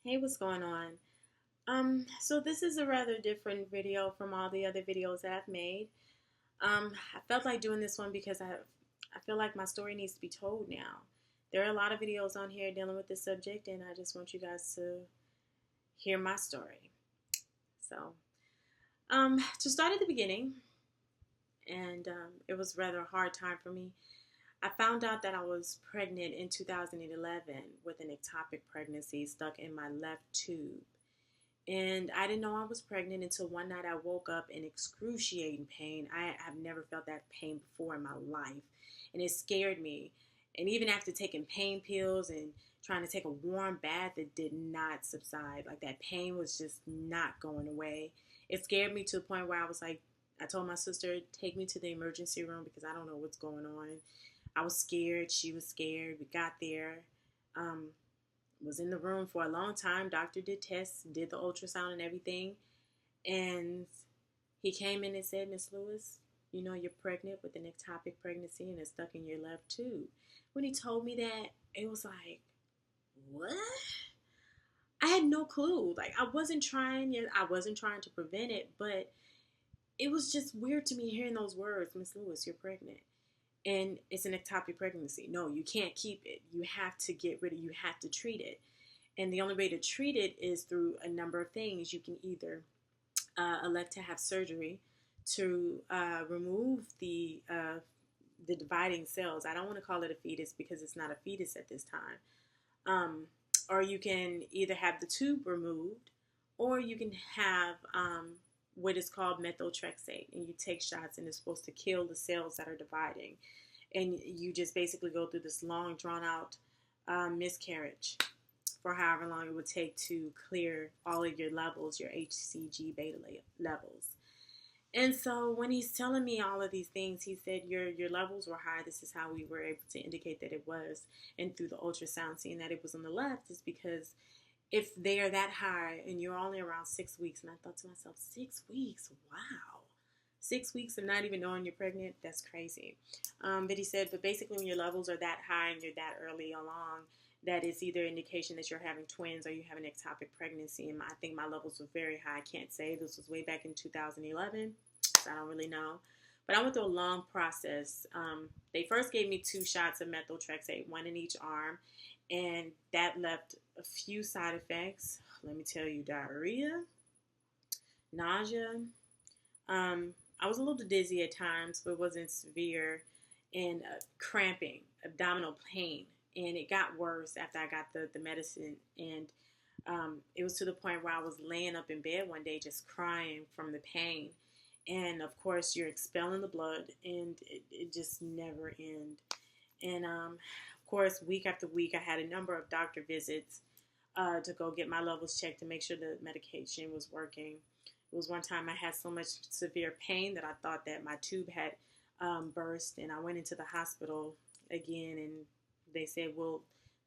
Hey, what's going on? So this is a rather different video from all the other videos that I've made. I felt like doing this one because I feel like my story needs to be told now. There are a lot of videos on here dealing with this subject, and I just want you guys to hear my story. So, to start at the beginning, and it was rather a hard time for me. I found out that I was pregnant in 2011 with an ectopic pregnancy stuck in my left tube. And I didn't know I was pregnant until one night I woke up in excruciating pain. I have never felt that pain before in my life. And it scared me. And even after taking pain pills and trying to take a warm bath, it did not subside. Like that pain was just not going away. It scared me to the point where I was like, I told my sister, take me to the emergency room because I don't know what's going on. I was scared. She was scared. We got there. Um, was in the room for a long time. Doctor did tests, did the ultrasound and everything. And he came in and said, Miss Lewis, you know you're pregnant with an ectopic pregnancy and it's stuck in your left tube. When he told me that, it was like, what? I had no clue. Like I wasn't trying to prevent it, but it was just weird to me hearing those words, Miss Lewis, you're pregnant. And it's an ectopic pregnancy. No, you can't keep it. You have to get rid of it. You have to treat it. And the only way to treat it is through a number of things. You can either elect to have surgery to remove the dividing cells. I don't want to call it a fetus because it's not a fetus at this time. Or you can either have the tube removed, or you can have what is called methotrexate, and you take shots, and it's supposed to kill the cells that are dividing. And you just basically go through this long, drawn out miscarriage for however long it would take to clear all of your levels, your HCG beta levels. And so when he's telling me all of these things, he said, your levels were high. This is how we were able to indicate that it was. And through the ultrasound, seeing that it was on the left is because if they are that high and you're only around 6 weeks, and I thought to myself, 6 weeks? Wow. 6 weeks of not even knowing you're pregnant? That's crazy. But he said, but basically when your levels are that high and you're that early along, that is either indication that you're having twins or you have an ectopic pregnancy. And I think my levels were very high. I can't say. This was way back in 2011, so I don't really know. But I went through a long process. They first gave me 2 shots of methotrexate, one in each arm, and that left a few side effects. Let me tell you, diarrhea, nausea. I was a little dizzy at times, but it wasn't severe, and cramping, abdominal pain. And it got worse after I got the medicine. And it was to the point where I was laying up in bed one day just crying from the pain. And of course, you're expelling the blood, and it just never ended. And of course, week after week, I had a number of doctor visits to go get my levels checked to make sure the medication was working. It was one time I had so much severe pain that I thought that my tube had burst, and I went into the hospital again, and they said, well,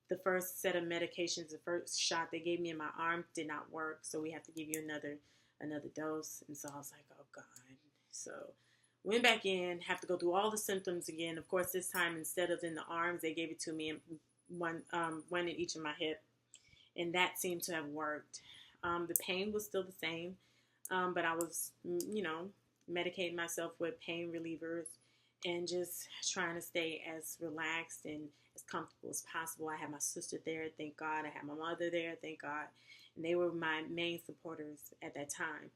the first set of medications, the first shot they gave me in my arm did not work, so we have to give you another dose. And so I was like, oh God. So went back in, have to go through all the symptoms again. Of course, this time instead of in the arms, they gave it to me in one in each of my hip, and that seemed to have worked. The pain was still the same, but I was, medicating myself with pain relievers and just trying to stay as relaxed and as comfortable as possible. I had my sister there, thank God. I had my mother there, thank God. And they were my main supporters at that time.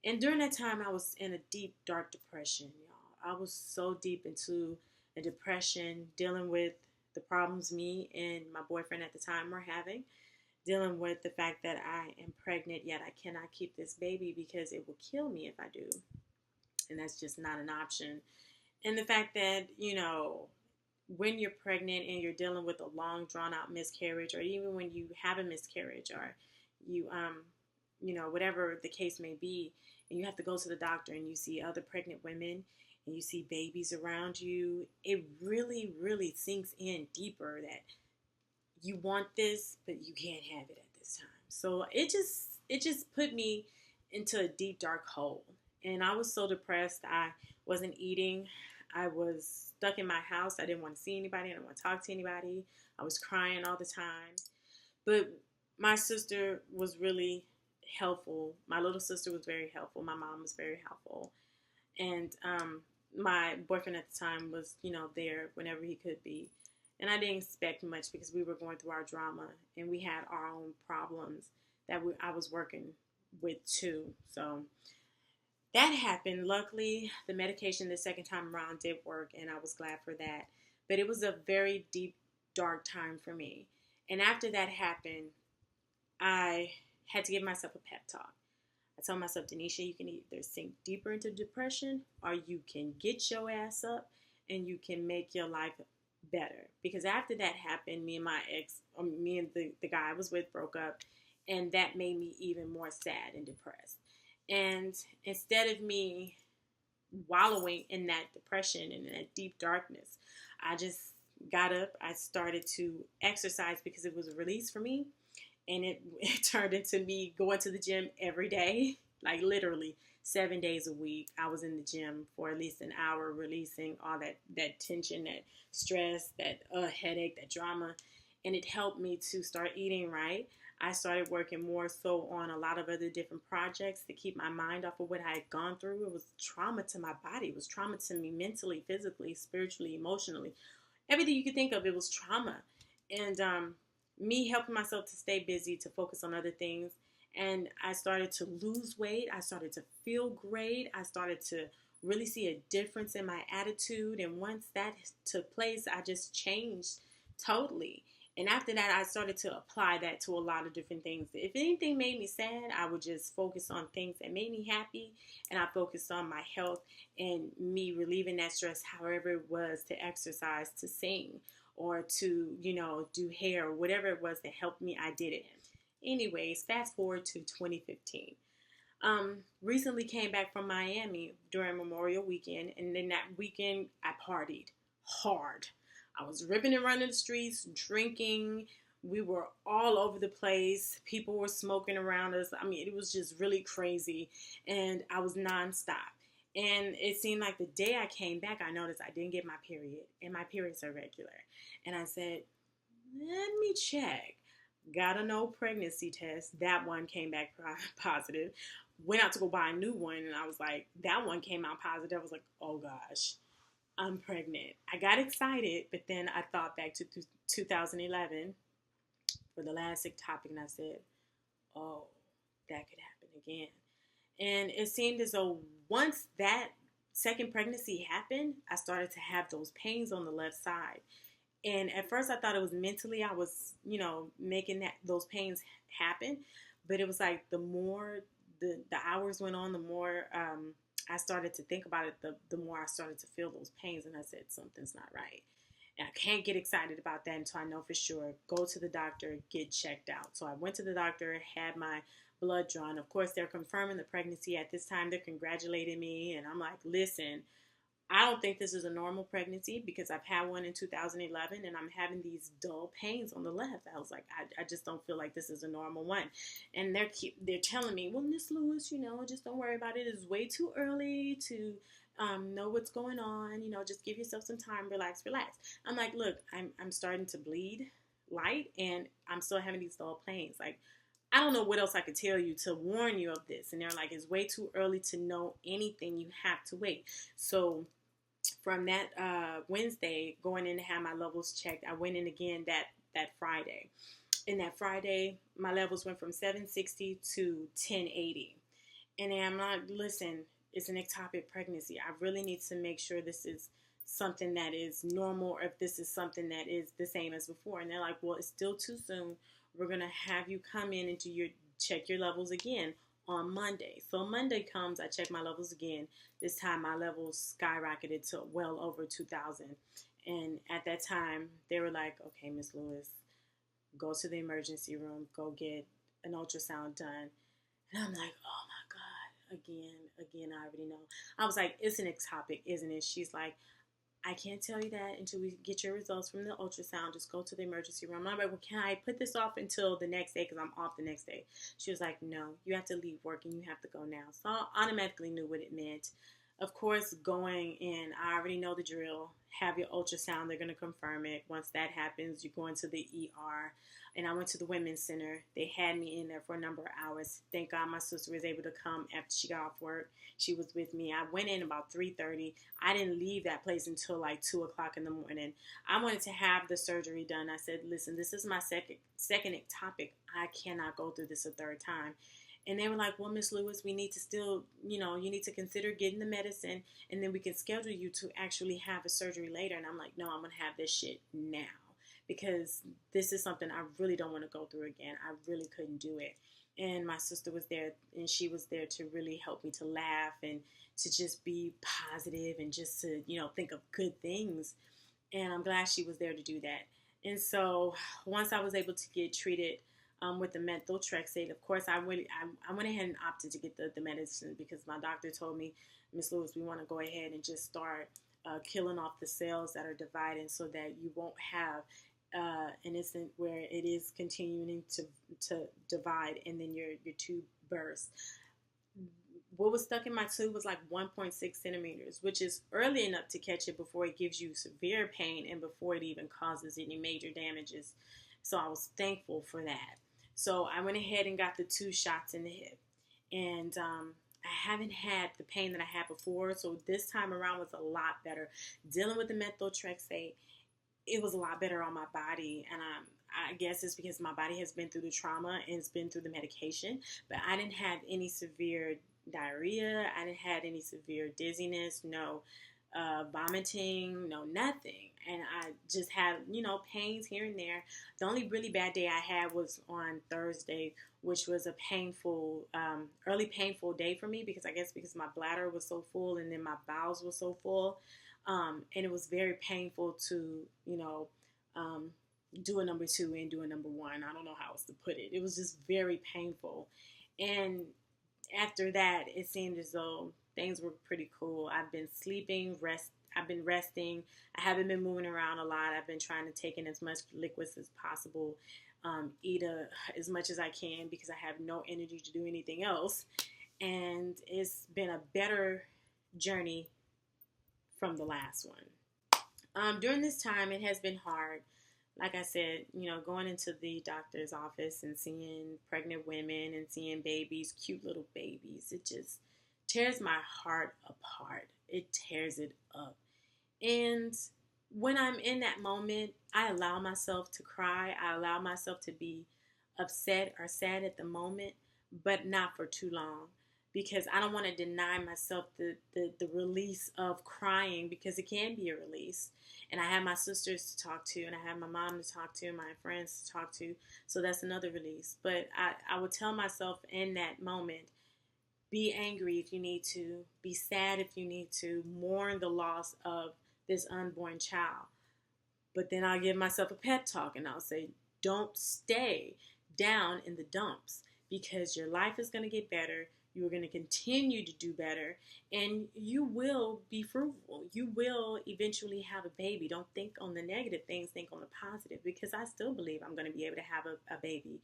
And during that time, I was in a deep, dark depression, y'all. I was so deep into a depression, dealing with the problems me and my boyfriend at the time were having, dealing with the fact that I am pregnant, yet I cannot keep this baby because it will kill me if I do. And that's just not an option. And the fact that, when you're pregnant and you're dealing with a long, drawn-out miscarriage, or even when you have a miscarriage, or you, whatever the case may be, and you have to go to the doctor and you see other pregnant women and you see babies around you, it really, really sinks in deeper that you want this, but you can't have it at this time. So it just put me into a deep, dark hole. And I was so depressed. I wasn't eating. I was stuck in my house. I didn't want to see anybody. I didn't want to talk to anybody. I was crying all the time. But my sister was really helpful. My little sister was very helpful. My mom was very helpful. And my boyfriend at the time was, there whenever he could be. And I didn't expect much because we were going through our drama and we had our own problems that I was working with too. So that happened. Luckily, the medication the second time around did work, and I was glad for that. But it was a very deep, dark time for me. And after that happened, I had to give myself a pep talk. I told myself, Denisha, you can either sink deeper into depression or you can get your ass up and you can make your life better. Because after that happened, me and my ex, me and the guy I was with broke up, and that made me even more sad and depressed. And instead of me wallowing in that depression and in that deep darkness, I just got up. I started to exercise because it was a release for me. And it turned into me going to the gym every day, like literally 7 days a week. I was in the gym for at least an hour, releasing all that tension, that stress, that headache, that drama. And it helped me to start eating right. I started working more so on a lot of other different projects to keep my mind off of what I had gone through. It was trauma to my body. It was trauma to me mentally, physically, spiritually, emotionally. Everything you could think of, it was trauma. And me helping myself to stay busy, to focus on other things. And I started to lose weight. I started to feel great. I started to really see a difference in my attitude. And once that took place, I just changed totally. And after that, I started to apply that to a lot of different things. If anything made me sad, I would just focus on things that made me happy. And I focused on my health and me relieving that stress, however it was, to exercise, to sing, or to, do hair, or whatever it was that helped me, I did it. Anyways, fast forward to 2015. Recently came back from Miami during Memorial Weekend, and then that weekend I partied hard. I was ripping and running the streets, drinking. We were all over the place. People were smoking around us. I mean, it was just really crazy, and I was nonstop. And it seemed like the day I came back, I noticed I didn't get my period, and my periods are regular. And I said, let me check. Got a no pregnancy test. That one came back positive. Went out to go buy a new one, and I was like, that one came out positive. I was like, oh gosh, I'm pregnant. I got excited, but then I thought back to 2011 for the last ectopic, and I said, oh, that could happen again. And it seemed as though once that second pregnancy happened, I started to have those pains on the left side. And at first I thought it was mentally I was, making those pains happen. But it was like the more the hours went on, the more I started to think about it, the more I started to feel those pains. And I said, something's not right. And I can't get excited about that until I know for sure. Go to the doctor, get checked out. So I went to the doctor, had my blood drawn. Of course, they're confirming the pregnancy at this time. They're congratulating me. And I'm like, listen, I don't think this is a normal pregnancy because I've had one in 2011 and I'm having these dull pains on the left. I was like, I just don't feel like this is a normal one. And they're telling me, well, Miss Lewis, just don't worry about it. It's way too early to know what's going on. Just give yourself some time, relax. I'm like, look, I'm starting to bleed light and I'm still having these dull pains. Like, I don't know what else I could tell you to warn you of this. And they're like, it's way too early to know anything. You have to wait. So from that Wednesday, going in to have my levels checked, I went in again that Friday. And that Friday, my levels went from 760 to 1080. And I'm like, listen, it's an ectopic pregnancy. I really need to make sure this is something that is normal or if this is something that is the same as before. And they're like, well, it's still too soon. We're going to have you come in and check your levels again on Monday. So Monday comes, I check my levels again. This time my levels skyrocketed to well over 2,000. And at that time, they were like, okay, Miss Lewis, go to the emergency room, go get an ultrasound done. And I'm like, oh my God, again, I already know. I was like, it's an ectopic, isn't it? She's like, I can't tell you that until we get your results from the ultrasound. Just go to the emergency room. I'm like, well, can I put this off until the next day because I'm off the next day? She was like, no, you have to leave work and you have to go now. So I automatically knew what it meant. Of course, going in, I already know the drill. Have your ultrasound. They're going to confirm it. Once that happens, you go into the ER. and I went to the women's center. They had me in there for a number of hours. Thank God my sister was able to come after she got off work. She was with me. I went in about 3:30. I didn't leave that place until like 2 o'clock in the morning. I wanted to have the surgery done. I said, listen, this is my second ectopic. I cannot go through this a third time. And they were like, well, Miss Lewis, we need to still, you need to consider getting the medicine, and then we can schedule you to actually have a surgery later. And I'm like, no, I'm going to have this shit now, because this is something I really don't want to go through again. I really couldn't do it. And my sister was there, and she was there to really help me to laugh and to just be positive and just to, think of good things. And I'm glad she was there to do that. And so once I was able to get treated with the methotrexate, of course, I went ahead and opted to get the medicine, because my doctor told me, Miss Lewis, we want to go ahead and just start killing off the cells that are dividing, so that you won't have an instant where it is continuing to divide and then your tube bursts. What was stuck in my tube was like 1.6 centimeters, which is early enough to catch it before it gives you severe pain and before it even causes any major damages. So I was thankful for that. So I went ahead and got the 2 shots in the hip. And I haven't had the pain that I had before. So this time around was a lot better. Dealing with the methotrexate, it was a lot better on my body. And I guess it's because my body has been through the trauma and it's been through the medication. But I didn't have any severe diarrhea. I didn't have any severe dizziness. No vomiting, no nothing. And I just had, pains here and there. The only really bad day I had was on Thursday, which was a painful, early painful day for me, because I guess because my bladder was so full and then my bowels were so full. And it was very painful to, do a number 2 and do a number 1. I don't know how else to put it. It was just very painful. And after that, it seemed as though things were pretty cool. I've been sleeping, I've been resting. I haven't been moving around a lot. I've been trying to take in as much liquids as possible, eat as much as I can, because I have no energy to do anything else. And it's been a better journey from the last one. During this time, it has been hard. Like I said, going into the doctor's office and seeing pregnant women and seeing babies, cute little babies, it just tears my heart apart. It tears it up. And when I'm in that moment, I allow myself to cry. I allow myself to be upset or sad at the moment, but not for too long, because I don't want to deny myself the release of crying, because it can be a release. And I have my sisters to talk to, and I have my mom to talk to, my friends to talk to. So that's another release. But I would tell myself in that moment, be angry if you need to, be sad if you need to, mourn the loss of this unborn child. But then I'll give myself a pep talk, and I'll say, don't stay down in the dumps, because your life is going to get better. You're going to continue to do better, and you will be fruitful. You will eventually have a baby. Don't think on the negative things, think on the positive, because I still believe I'm going to be able to have a baby.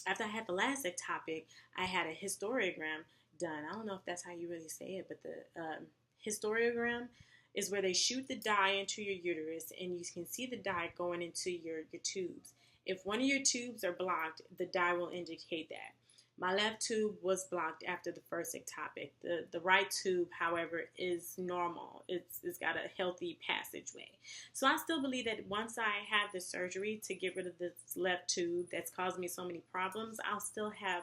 After I had the last ectopic, I had a hysterogram done. I don't know if that's how you really say it, but the hysterogram is where they shoot the dye into your uterus, and you can see the dye going into your tubes. If one of your tubes are blocked, the dye will indicate that. My left tube was blocked after the first ectopic. The right tube, however, is normal. It's got a healthy passageway. So I still believe that once I have the surgery to get rid of this left tube that's caused me so many problems, I'll still have,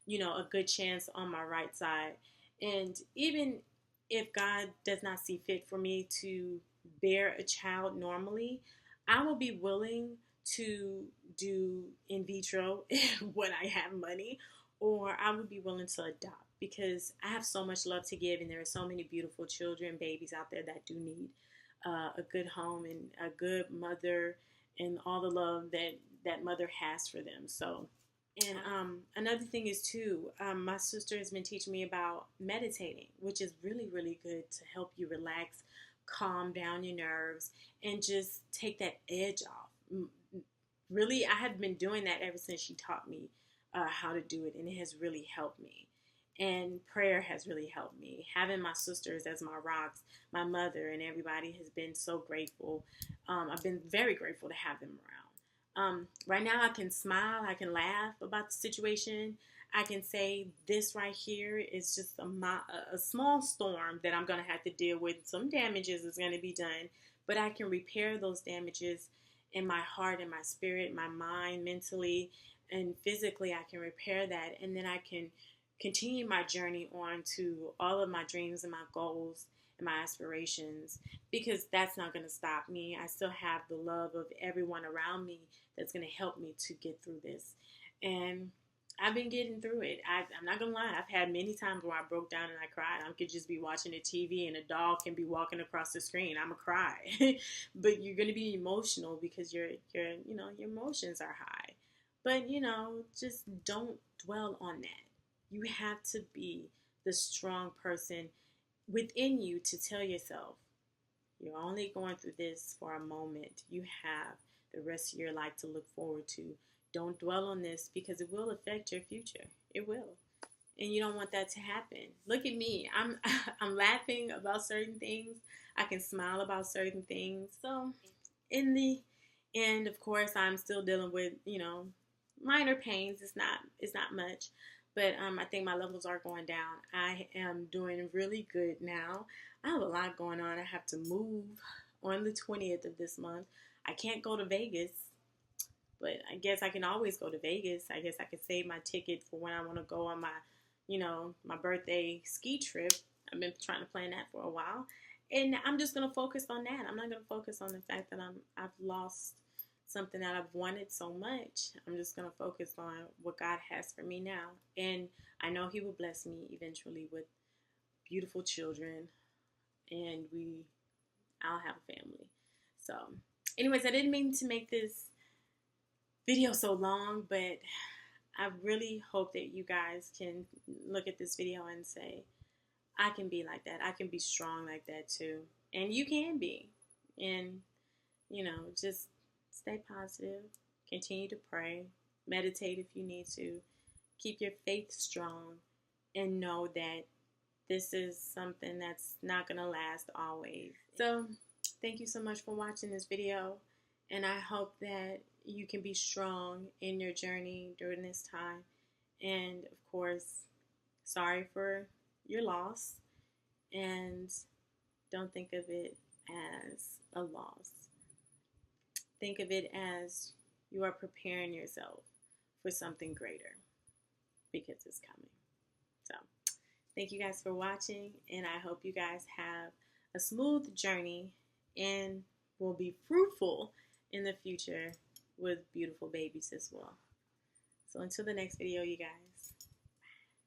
a good chance on my right side. And even if God does not see fit for me to bear a child normally, I will be willing to do in vitro when I have money, or I would be willing to adopt, because I have so much love to give, and there are so many beautiful children, babies out there that do need a good home and a good mother and all the love that mother has for them. So, and another thing is too, my sister has been teaching me about meditating, which is really, really good to help you relax, calm down your nerves, and just take that edge off. Really, I have been doing that ever since she taught me how to do it, and it has really helped me. And prayer has really helped me. Having my sisters as my rocks, my mother, and everybody has been so grateful. I've been very grateful to have them around. Right now I can smile, I can laugh about the situation. I can say this right here is just a small storm that I'm going to have to deal with. Some damages is going to be done, but I can repair those damages in my heart and my spirit, my mind, mentally, and physically. I can repair that, and then I can continue my journey on to all of my dreams and my goals and my aspirations, because that's not going to stop me. I still have the love of everyone around me that's going to help me to get through this. And I've been getting through it. I'm not going to lie. I've had many times where I broke down and I cried. I could just be watching the TV and a dog can be walking across the screen. I'm going to cry. But you're going to be emotional because your emotions are high. But, just don't dwell on that. You have to be the strong person within you to tell yourself, you're only going through this for a moment. You have the rest of your life to look forward to. Don't dwell on this because it will affect your future. It will. And you don't want that to happen. Look at me. I'm laughing about certain things. I can smile about certain things. So in the end, of course, I'm still dealing with, minor pains. It's not much. But I think my levels are going down. I am doing really good now. I have a lot going on. I have to move on the 20th of this month. I can't go to Vegas, but I guess I can always go to Vegas. I guess I could save my ticket for when I want to go on my birthday ski trip. I've been trying to plan that for a while. And I'm just going to focus on that. I'm not going to focus on the fact that I've lost something that I've wanted so much. I'm just going to focus on what God has for me now. And I know He will bless me eventually with beautiful children, and I'll have a family. So anyways, I didn't mean to make this video so long, but I really hope that you guys can look at this video and say, I can be like that. I can be strong like that too. And you can be. And, just stay positive. Continue to pray. Meditate if you need to. Keep your faith strong. And know that this is something that's not going to last always. So, thank you so much for watching this video. And I hope that you can be strong in your journey during this time. And, of course, sorry for your loss. And don't think of it as a loss. Think of it as you are preparing yourself for something greater, because it's coming. So, thank you guys for watching, and I hope you guys have a smooth journey and will be fruitful in the future with beautiful babies as well. So until the next video, you guys.